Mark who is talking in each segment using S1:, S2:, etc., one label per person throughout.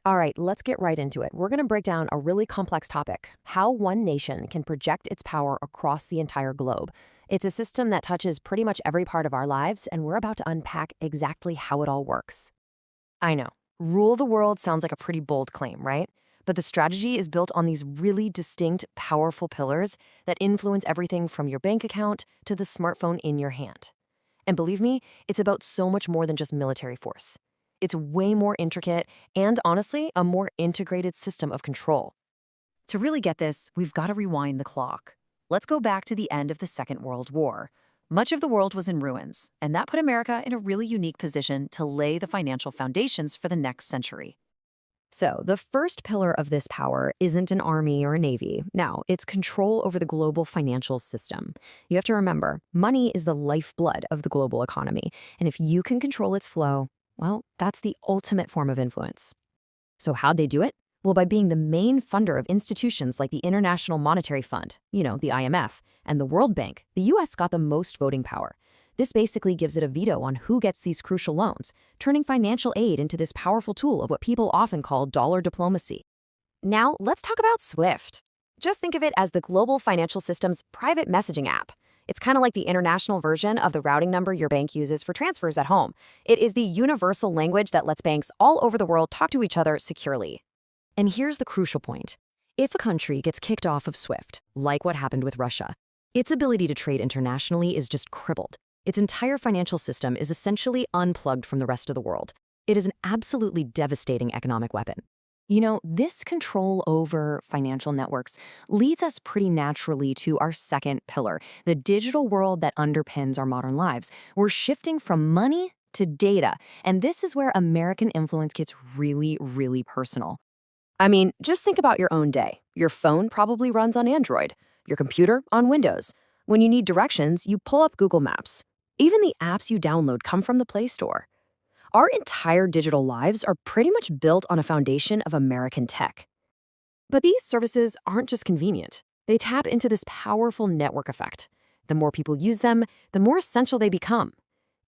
S1: All right, let's get right into it. We're going to break down a really complex topic: how one nation can project its power across the entire globe. It's a system that touches pretty much every part of our lives, and we're about to unpack exactly how it all works. I know, rule the world sounds like a pretty bold claim, right? But the strategy is built on these really distinct, powerful pillars that influence everything from your bank account to the smartphone in your hand. And believe me, it's about so much more than just military force. It's way more intricate and, honestly, a more integrated system of control.
S2: To really get this, we've got to rewind the clock. Let's go back to the end of the Second World War. Much of the world was in ruins, and that put America in a really unique position to lay the financial foundations for the next century.
S1: So, the first pillar of this power isn't an army or a navy. No, it's control over the global financial system. You have to remember, money is the lifeblood of the global economy, and if you can control its flow, well, that's the ultimate form of influence. So, how'd they do it? Well, by being the main funder of institutions like the International Monetary Fund, the IMF, and the World Bank, the US got the most voting power. This basically gives it a veto on who gets these crucial loans, turning financial aid into this powerful tool of what people often call dollar diplomacy. Now, let's talk about SWIFT. Just think of it as the global financial system's private messaging app. It's kind of like the international version of the routing number your bank uses for transfers at home. It is the universal language that lets banks all over the world talk to each other securely. And here's the crucial point. If a country gets kicked off of SWIFT, like what happened with Russia, its ability to trade internationally is just crippled. Its entire financial system is essentially unplugged from the rest of the world. It is an absolutely devastating economic weapon. This control over financial networks leads us pretty naturally to our second pillar, the digital world that underpins our modern lives. We're shifting from money to data, and this is where American influence gets really, really personal. I mean, just think about your own day. Your phone probably runs on Android, your computer on Windows. When you need directions, you pull up Google Maps. Even the apps you download come from the Play Store. Our entire digital lives are pretty much built on a foundation of American tech. But these services aren't just convenient. They tap into this powerful network effect. The more people use them, the more essential they become.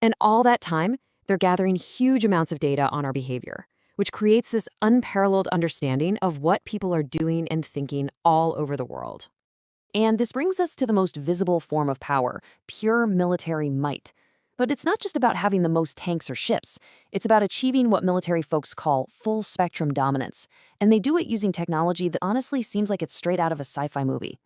S1: And all that time, they're gathering huge amounts of data on our behavior, which creates this unparalleled understanding of what people are doing and thinking all over the world. And this brings us to the most visible form of power, pure military might. But it's not just about having the most tanks or ships. It's about achieving what military folks call full-spectrum dominance. And they do it using technology that honestly seems like it's straight out of a sci-fi movie.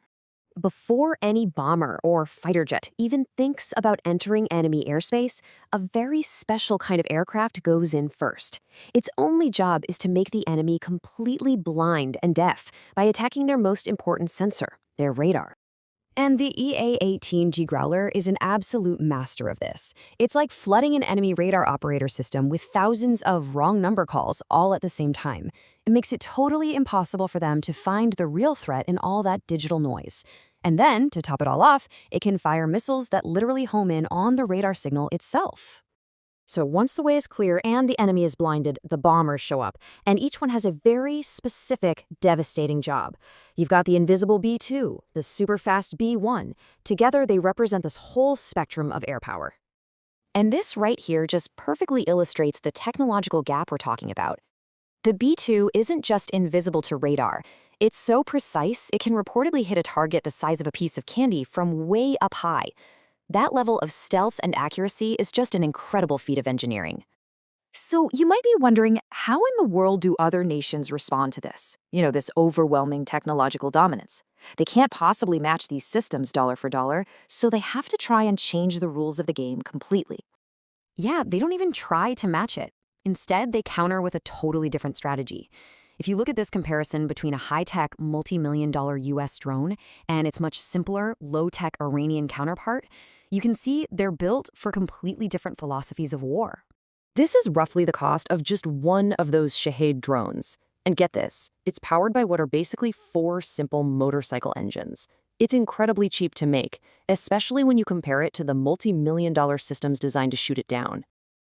S1: Before any bomber or fighter jet even thinks about entering enemy airspace, a very special kind of aircraft goes in first. Its only job is to make the enemy completely blind and deaf by attacking their most important sensor, their radar. And the EA-18G Growler is an absolute master of this. It's like flooding an enemy radar operator system with thousands of wrong number calls all at the same time. It makes it totally impossible for them to find the real threat in all that digital noise. And then, to top it all off, it can fire missiles that literally home in on the radar signal itself. So once the way is clear and the enemy is blinded, the bombers show up, and each one has a very specific, devastating job. You've got the invisible B-2, the super fast B-1. Together, they represent this whole spectrum of air power. And this right here just perfectly illustrates the technological gap we're talking about. The B-2 isn't just invisible to radar. It's so precise, it can reportedly hit a target the size of a piece of candy from way up high. That level of stealth and accuracy is just an incredible feat of engineering. So you might be wondering, how in the world do other nations respond to this? This overwhelming technological dominance. They can't possibly match these systems dollar for dollar, so they have to try and change the rules of the game completely. Yeah, they don't even try to match it. Instead, they counter with a totally different strategy. If you look at this comparison between a high-tech, multi-million-dollar US drone and its much simpler, low-tech Iranian counterpart, you can see they're built for completely different philosophies of war. This is roughly the cost of just one of those Shahed drones. And get this, it's powered by what are basically 4 simple motorcycle engines. It's incredibly cheap to make, especially when you compare it to the multi-million-dollar systems designed to shoot it down.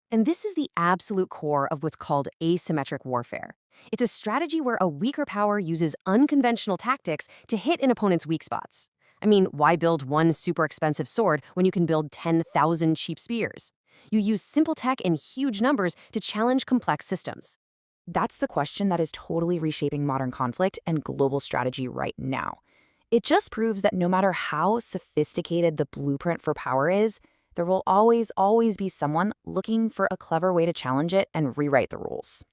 S1: And this is the absolute core of what's called asymmetric warfare. It's a strategy where a weaker power uses unconventional tactics to hit an opponent's weak spots. I mean, why build one super expensive sword when you can build 10,000 cheap spears? You use simple tech in huge numbers to challenge complex systems.
S2: That's the question that is totally reshaping modern conflict and global strategy right now. It just proves that no matter how sophisticated the blueprint for power is, there will always be someone looking for a clever way to challenge it and rewrite the rules.